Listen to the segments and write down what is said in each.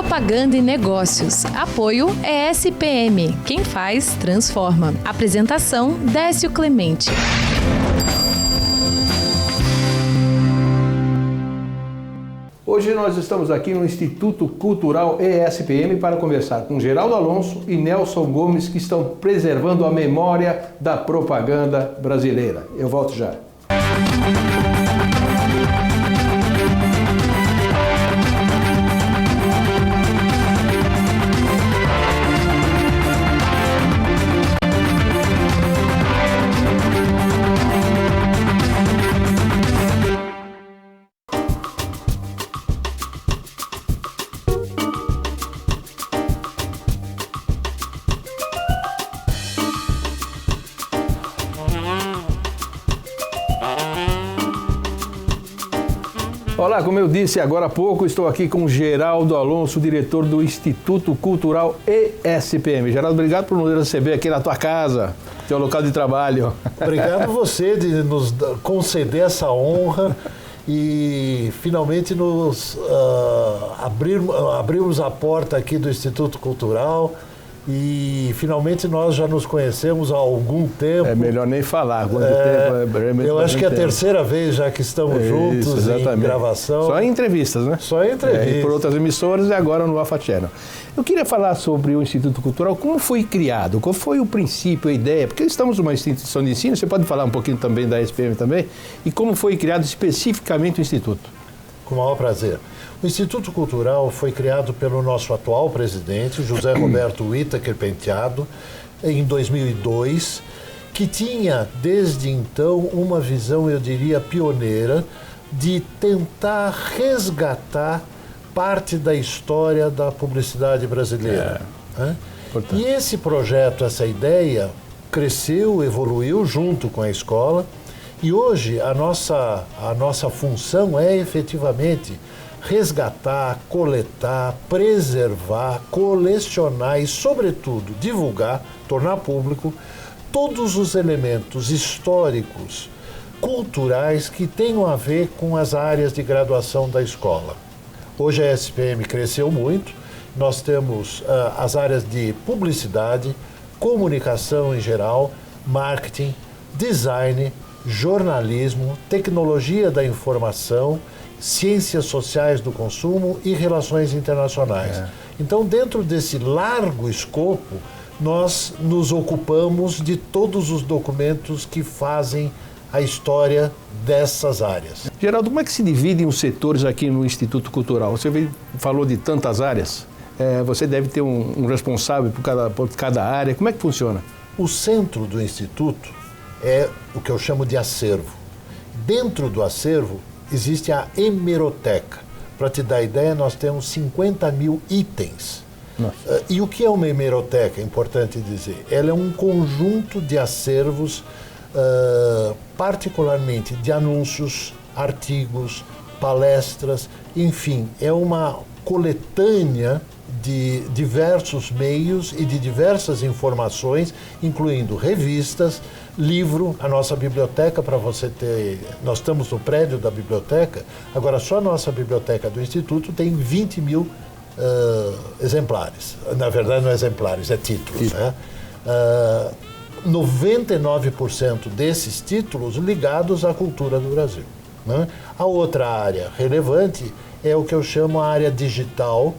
Propaganda e Negócios. Apoio ESPM. Quem faz, transforma. Apresentação, Décio Clemente. Hoje nós estamos aqui no Instituto Cultural ESPM para conversar com Geraldo Alonso e Nelson Gomes, que estão preservando a memória da propaganda brasileira. Eu volto já. Olá, como eu disse agora há pouco, estou aqui com Geraldo Alonso, diretor do Instituto Cultural ESPM. Geraldo, obrigado por nos receber aqui na tua casa, teu local de trabalho. Obrigado você de nos conceder essa honra e finalmente nos abrirmos a porta aqui do Instituto Cultural. E finalmente nós já nos conhecemos há algum tempo. É melhor nem falar quanto tempo. Eu acho que é a terceira vez já que estamos juntos em gravação. Só em entrevistas, né? Só em entrevistas. E por outras emissoras e agora no Alpha Channel. Eu queria falar sobre o Instituto Cultural, como foi criado, qual foi o princípio, a ideia, porque estamos numa instituição de ensino, você pode falar um pouquinho também da ESPM também, e como foi criado especificamente o Instituto? Com o maior prazer. O Instituto Cultural foi criado pelo nosso atual presidente, José Roberto Whittaker Penteado, em 2002, que tinha, desde então, uma visão, eu diria, pioneira, de tentar resgatar parte da história da publicidade brasileira. E esse projeto, essa ideia, cresceu, evoluiu junto com a escola, e hoje a nossa função é efetivamente resgatar, coletar, preservar, colecionar e, sobretudo, divulgar, tornar público todos os elementos históricos, culturais que tenham a ver com as áreas de graduação da escola. Hoje a ESPM cresceu muito, nós temos as áreas de publicidade, comunicação em geral, marketing, design, jornalismo, tecnologia da informação, ciências sociais do consumo e relações internacionais. Então, dentro desse largo escopo, nós nos ocupamos de todos os documentos que fazem a história dessas áreas. Geraldo, como é que se dividem os setores aqui no Instituto Cultural? Você falou de tantas áreas, você deve ter um responsável por cada área. Como é que funciona? O centro do Instituto é o que eu chamo de acervo. Dentro do acervo existe a hemeroteca. Para te dar ideia, nós temos 50 mil itens. E o que é uma hemeroteca? É importante dizer. Ela é um conjunto de acervos, particularmente de anúncios, artigos, palestras, enfim, é uma coletânea de diversos meios e de diversas informações, incluindo revistas, livro, a nossa biblioteca, para você ter... Nós estamos no prédio da biblioteca, agora só a nossa biblioteca do Instituto tem 20 mil exemplares. Na verdade, não é exemplares, é títulos. 99% desses títulos ligados à cultura do Brasil. A outra área relevante é o que eu chamo a área digital,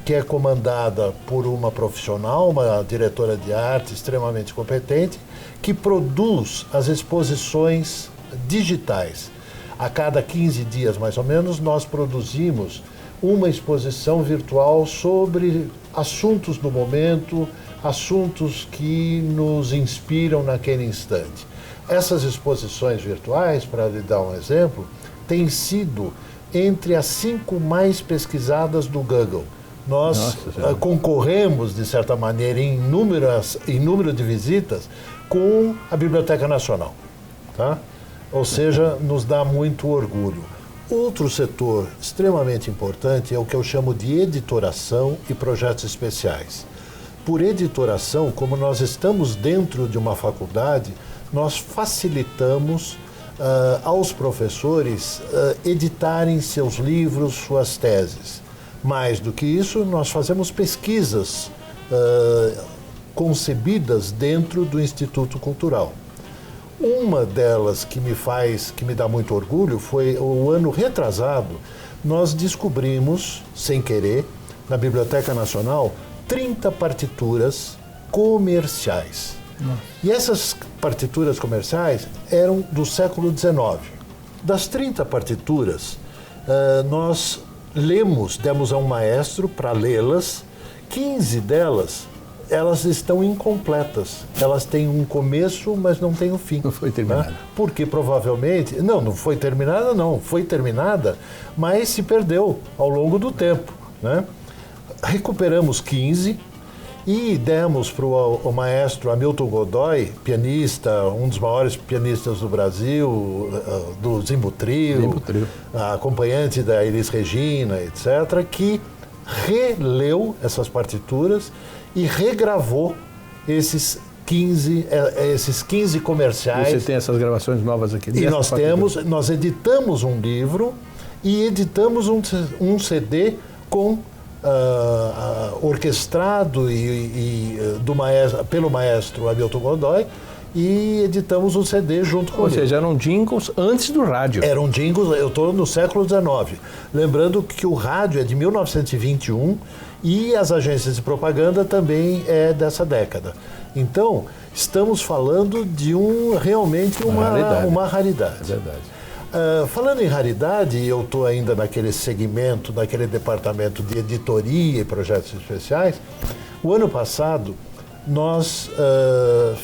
que é comandada por uma profissional, uma diretora de arte extremamente competente, que produz as exposições digitais. A cada 15 dias, mais ou menos, nós produzimos uma exposição virtual sobre assuntos do momento, assuntos que nos inspiram naquele instante. Essas exposições virtuais, para lhe dar um exemplo, têm sido entre as 5 mais pesquisadas do Google. Nós concorremos, de certa maneira, em número de visitas com a Biblioteca Nacional. Ou seja, nos dá muito orgulho. Outro setor extremamente importante é o que eu chamo de editoração e projetos especiais. Por editoração, como nós estamos dentro de uma faculdade, nós facilitamos aos professores editarem seus livros, suas teses. Mais do que isso, nós fazemos pesquisas concebidas dentro do Instituto Cultural. Uma delas que me dá muito orgulho foi o ano retrasado, nós descobrimos, sem querer, na Biblioteca Nacional, 30 partituras comerciais. Nossa. E essas partituras comerciais eram do século XIX. Das 30 partituras, nós demos a um maestro para lê-las. 15 delas, elas estão incompletas. Elas têm um começo, mas não têm um fim. Não foi terminada. Né? Porque provavelmente... Não foi terminada, não. Foi terminada, mas se perdeu ao longo do tempo. Né? Recuperamos 15 e demos para o maestro Hamilton Godoy, pianista, um dos maiores pianistas do Brasil, do Zimbo Trio, acompanhante da Elis Regina, etc., que releu essas partituras e regravou esses 15 comerciais. Você tem essas gravações novas aqui? E nós editamos um livro e editamos um CD com orquestrado pelo maestro Hamilton Godoy, e editamos um CD junto com ele. Ou seja, eram jingles antes do rádio. Eram jingles, eu estou no século XIX. Lembrando que o rádio é de 1921 e as agências de propaganda também é dessa década. Então, estamos falando de realmente uma raridade. É verdade. Falando em raridade, eu estou ainda naquele segmento, naquele departamento de editoria e projetos especiais. O ano passado, nós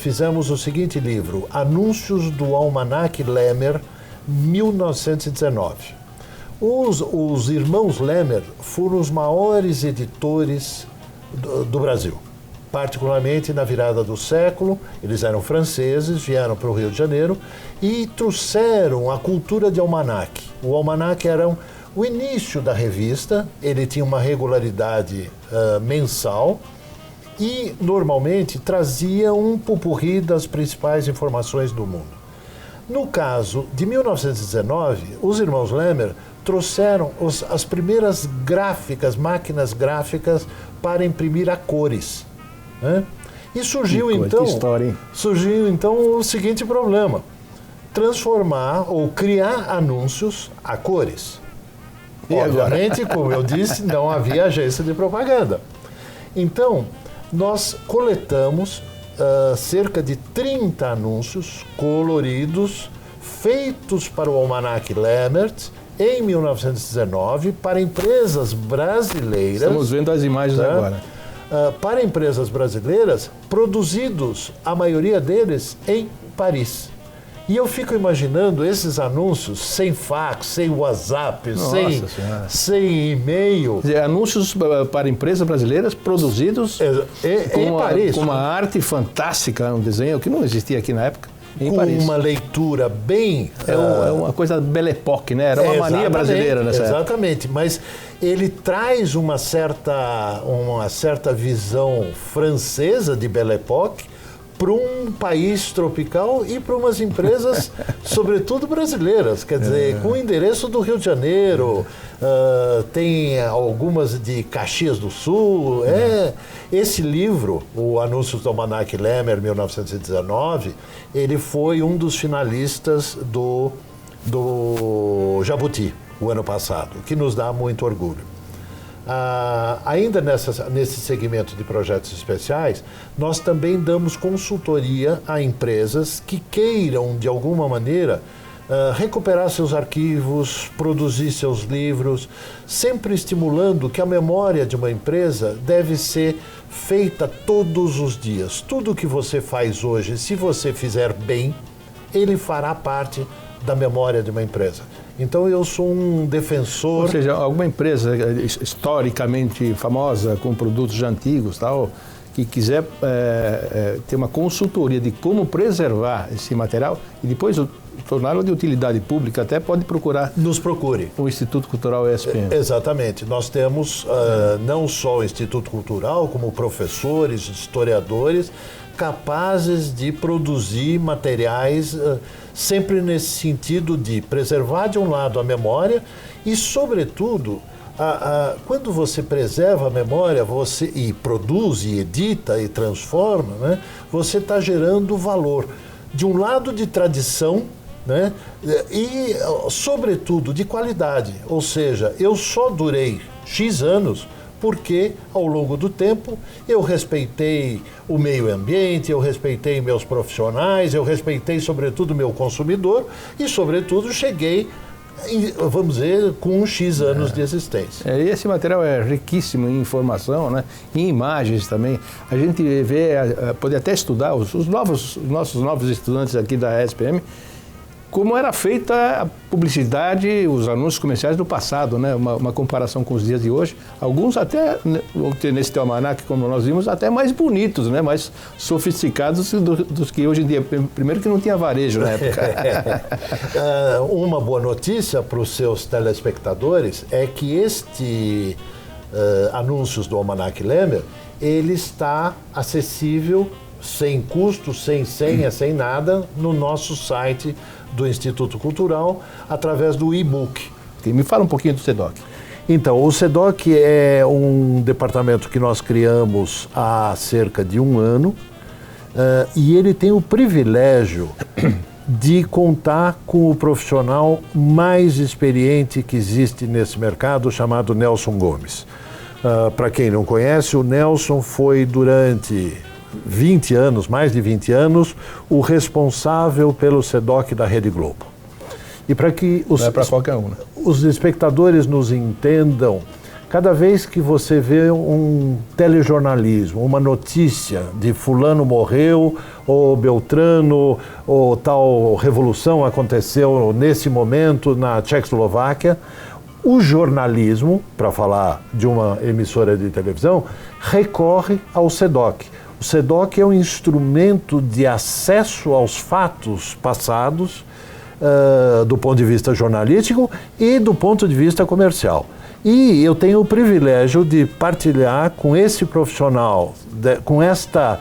fizemos o seguinte livro, Anúncios do Almanac Lemmer, 1919. Os irmãos Lemmer foram os maiores editores do Brasil, particularmente na virada do século. Eles eram franceses, vieram para o Rio de Janeiro e trouxeram a cultura de almanac. O almanac era o início da revista, ele tinha uma regularidade mensal, e normalmente trazia um popurrí das principais informações do mundo. No caso de 1919, os irmãos Lemmer trouxeram as primeiras máquinas gráficas para imprimir a cores. Né? E surgiu então o seguinte problema: transformar ou criar anúncios a cores. Obviamente, como eu disse, não havia agência de propaganda. Então, nós coletamos cerca de 30 anúncios coloridos feitos para o Almanac Lemmer em 1919 para empresas brasileiras. Estamos vendo as imagens agora. Para empresas brasileiras, produzidos, a maioria deles, em Paris. E eu fico imaginando esses anúncios sem fax, sem WhatsApp, sem e-mail. Anúncios para empresas brasileiras produzidos em Paris. Com uma arte fantástica, um desenho que não existia aqui na época. Com Paris. Uma leitura bem... É uma coisa Belle Époque, né? Era uma mania brasileira nessa época. Exatamente, mas ele traz uma certa visão francesa de Belle Époque para um país tropical e para umas empresas, sobretudo brasileiras, quer dizer, com o endereço do Rio de Janeiro, tem algumas de Caxias do Sul. Esse livro, o Anúncios do Almanac Lemmer, 1919, ele foi um dos finalistas do Jabuti, o ano passado, o que nos dá muito orgulho. Ainda nesse segmento de projetos especiais, nós também damos consultoria a empresas que queiram, de alguma maneira, recuperar seus arquivos, produzir seus livros, sempre estimulando que a memória de uma empresa deve ser feita todos os dias. Tudo que você faz hoje, se você fizer bem, ele fará parte da memória de uma empresa. Então eu sou um defensor... Ou seja, alguma empresa historicamente famosa, com produtos já antigos, tal, que quiser ter uma consultoria de como preservar esse material e depois torná-lo de utilidade pública, até pode procurar... Nos procure. O Instituto Cultural ESPM. Exatamente. Nós temos não só o Instituto Cultural, como professores, historiadores, capazes de produzir materiais sempre nesse sentido de preservar, de um lado, a memória e, sobretudo, Quando você preserva a memória, e produz, e edita, e transforma, né, você está gerando valor. De um lado de tradição, né, e, sobretudo, de qualidade. Ou seja, eu só durei X anos porque, ao longo do tempo, eu respeitei o meio ambiente, eu respeitei meus profissionais, eu respeitei, sobretudo, o meu consumidor e, sobretudo, cheguei, vamos dizer, com X anos de existência. E esse material é riquíssimo em informação, né? Em imagens também. A gente vê, pode até estudar, os nossos novos estudantes aqui da ESPM, como era feita a publicidade, os anúncios comerciais do passado, né? Uma comparação com os dias de hoje. Alguns até, nesse teu almanaque, como nós vimos, até mais bonitos, né? Mais sofisticados dos que hoje em dia. Primeiro que não tinha varejo na época. Uma boa notícia para os seus telespectadores é que este anúncios do Almanac Lemmer, ele está acessível, sem custo, sem senha, sem nada, no nosso site do Instituto Cultural, através do e-book. Me fala um pouquinho do SEDOC. Então, o SEDOC é um departamento que nós criamos há cerca de um ano, e ele tem o privilégio de contar com o profissional mais experiente que existe nesse mercado, chamado Nelson Gomes. Para quem não conhece, o Nelson foi durante 20 anos, mais de 20 anos, o responsável pelo SEDOC da Rede Globo. E para que não é para qualquer um, né? Os espectadores nos entendam, cada vez que você vê um telejornalismo, uma notícia de fulano morreu, ou Beltrano, ou tal revolução aconteceu nesse momento na Tchecoslováquia, o jornalismo, para falar de uma emissora de televisão, recorre ao SEDOC. O SEDOC é um instrumento de acesso aos fatos passados, do ponto de vista jornalístico e do ponto de vista comercial. E eu tenho o privilégio de partilhar com esse profissional, com esta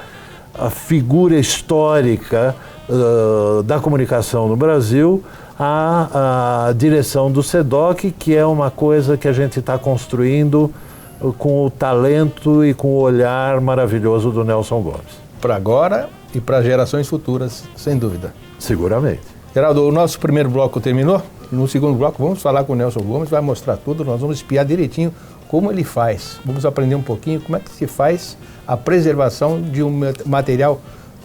figura histórica da comunicação no Brasil, a direção do SEDOC, que é uma coisa que a gente está construindo com o talento e com o olhar maravilhoso do Nelson Gomes. Para agora e para gerações futuras, sem dúvida. Seguramente. Geraldo, o nosso primeiro bloco terminou. No segundo bloco vamos falar com o Nelson Gomes, vai mostrar tudo, nós vamos espiar direitinho como ele faz. Vamos aprender um pouquinho como é que se faz a preservação de um material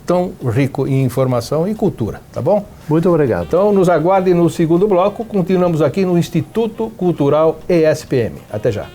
tão rico em informação e cultura, tá bom? Muito obrigado. Então nos aguardem no segundo bloco, continuamos aqui no Instituto Cultural ESPM. Até já.